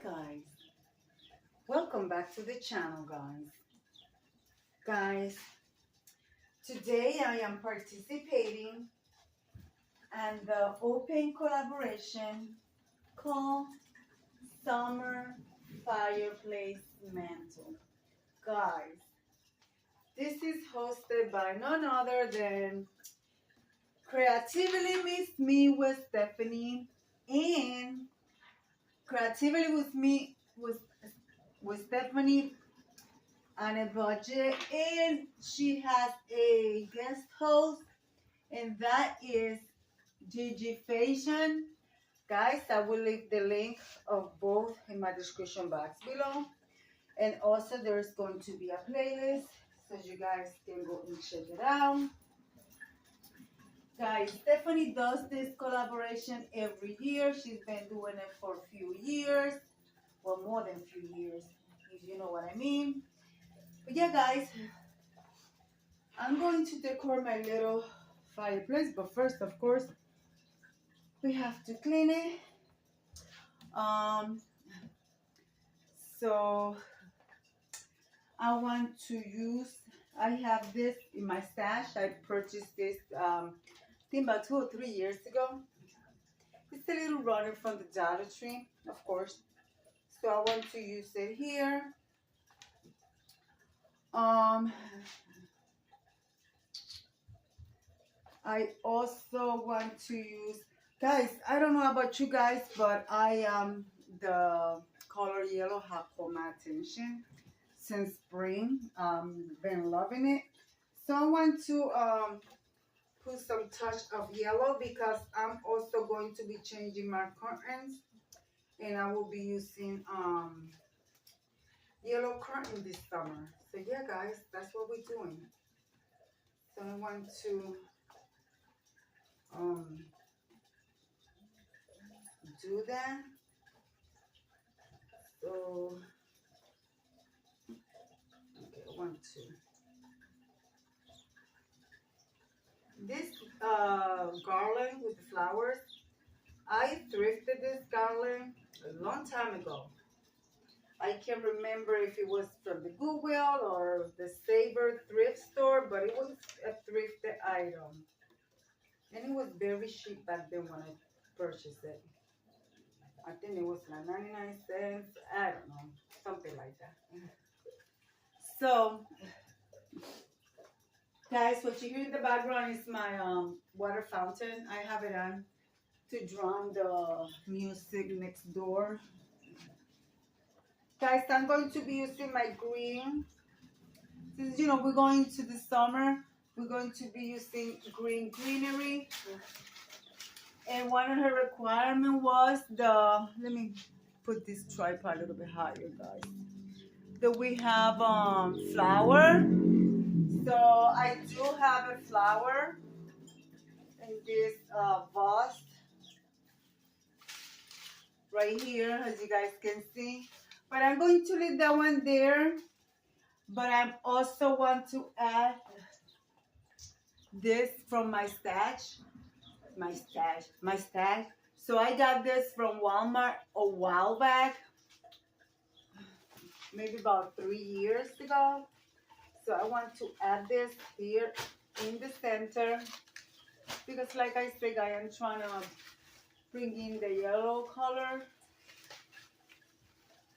Guys, welcome back to the channel, guys. Today I am participating in the open collaboration called Summer Fireplace Mantle. Guys, this is hosted by none other than Creatively Miss Me with Stephanie and Creatively with Me with Stephanie on a budget, and she has a guest host, and that is GGFaison. Guys, I will leave the link of both in my description box below, and also there's going to be a playlist so you guys can go and check it out. Guys, Stephanie does this collaboration every year. She's been doing it for a few years, well, more than a few years, if you know what I mean. But yeah, guys, I'm going to decor my little fireplace, but first, of course, we have to clean it. So I want to use, I have this in my stash. I purchased this, I think about 2 or 3 years ago. It's a little runner from the Dollar Tree, of course. So I want to use it here. I also want to use, guys, I don't know about you guys, but the color yellow have caught my attention since spring. Been loving it. So I want to put some touch of yellow because I'm also going to be changing my curtains, and I will be using yellow curtain this summer. So yeah, guys, that's what we're doing. So I want to do that. So okay, 1, 2. This garland with the flowers, I thrifted this garland a long time ago. I can't remember if it was from the Goodwill or the Saber thrift store, but it was a thrifted item. And it was very cheap back then when I purchased it. I think it was like 99 cents. I don't know. Something like that. So, guys, what you hear in the background is my water fountain. I have it on to drown the music next door. Guys, I'm going to be using my green. Since, you know, we're going to the summer, we're going to be using greenery. And one of her requirements was let me put this tripod a little bit higher, guys. That we have flower. So I do have a flower in this vase right here, as you guys can see. But I'm going to leave that one there. But I also want to add this from my stash. My stash. So I got this from Walmart a while back. Maybe about 3 years ago. So I want to add this here in the center. Because like I said, I am trying to bring in the yellow color.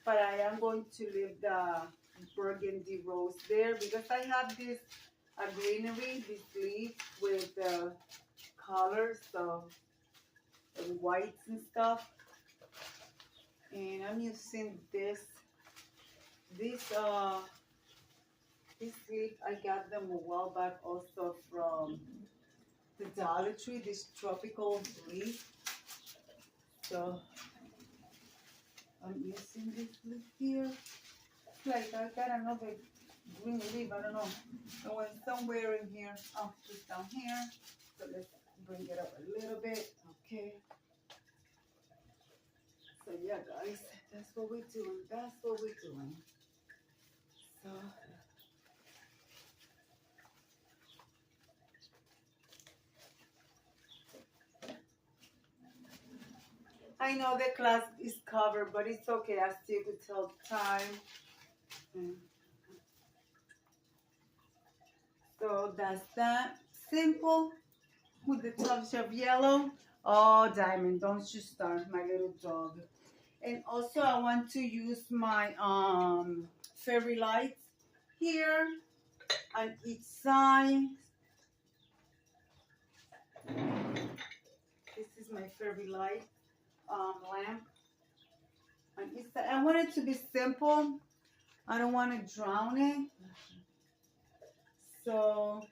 But I am going to leave the burgundy rose there because I have this greenery, this leaf with the colors of whites and stuff. And I'm using this leaf. I got them a while back also from the Dollar Tree, this tropical leaf. So I'm using this leaf here. It's like I got another green leaf, I don't know. It went somewhere in here. Oh, just down here. So let's bring it up a little bit. Okay. So yeah, guys, that's what we're doing. That's what we're doing. So I know the class is covered, but it's okay. I still could tell the time. So that's that. Simple with the touch of yellow. Oh, Diamond, don't you start, my little dog. And also I want to use my fairy lights here on each side. This is my fairy light lamp. On each side. I want it to be simple. I don't want to drown it. So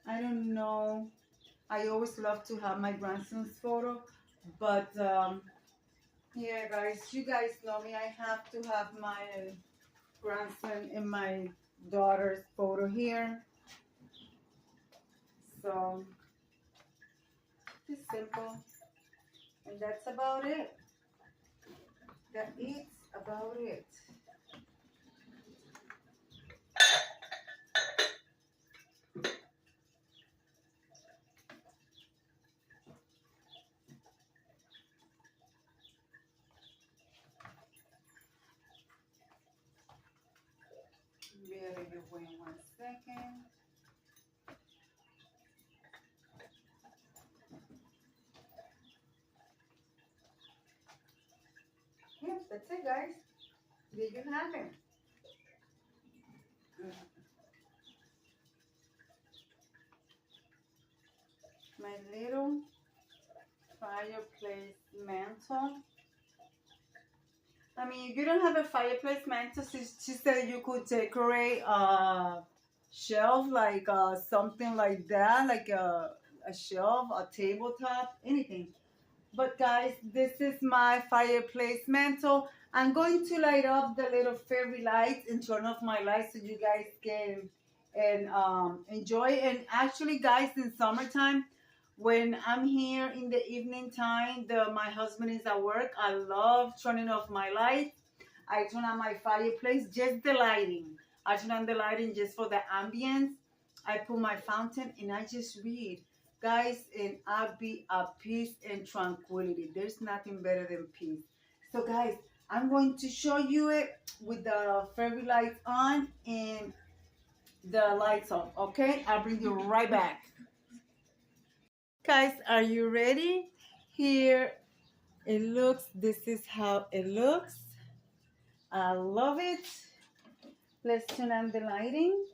I don't know. I always love to have my grandson's photo, but yeah, guys, you guys know me. I have to have my grandson and my daughter's photo here. So it's simple, and that's about it. That is about it. Bear you wait 1 second. Yes, that's it, guys. There you have it. My little fireplace mantle. I mean, if you don't have a fireplace mantle, she said you could decorate a shelf, like something like that, like a shelf, a tabletop, anything. But guys, this is my fireplace mantle. I'm going to light up the little fairy lights and turn off my lights so you guys can enjoy. And actually, guys, in summertime, when I'm here in the evening time, my husband is at work, I love turning off my lights. I turn on my fireplace, just the lighting. I turn on the lighting just for the ambience. I put my fountain and I just read. Guys, and I'll be at peace and tranquility. There's nothing better than peace. So guys, I'm going to show you it with the fairy lights on and the lights off, okay? I'll bring you right back. Guys, are you ready? Here it looks. This is how it looks. I love it. Let's turn on the lighting.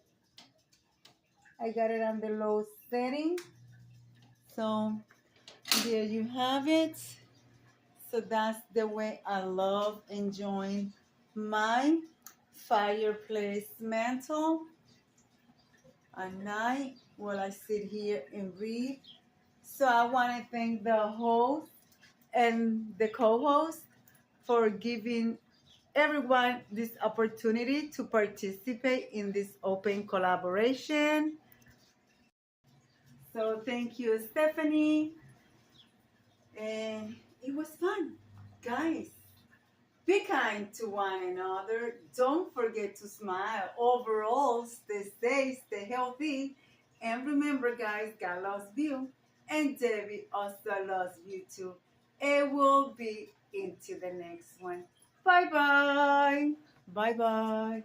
I got it on the low setting. So there you have it. So that's the way I love enjoying my fireplace mantle at night while I sit here and read. So I want to thank the host and the co-host for giving everyone this opportunity to participate in this open collaboration. So thank you, Stephanie. And it was fun. Guys, be kind to one another. Don't forget to smile. Overall, stay safe, stay healthy. And remember, guys, God loves you. And Debbie also loves you too. It will be into the next one. Bye-bye. Bye-bye.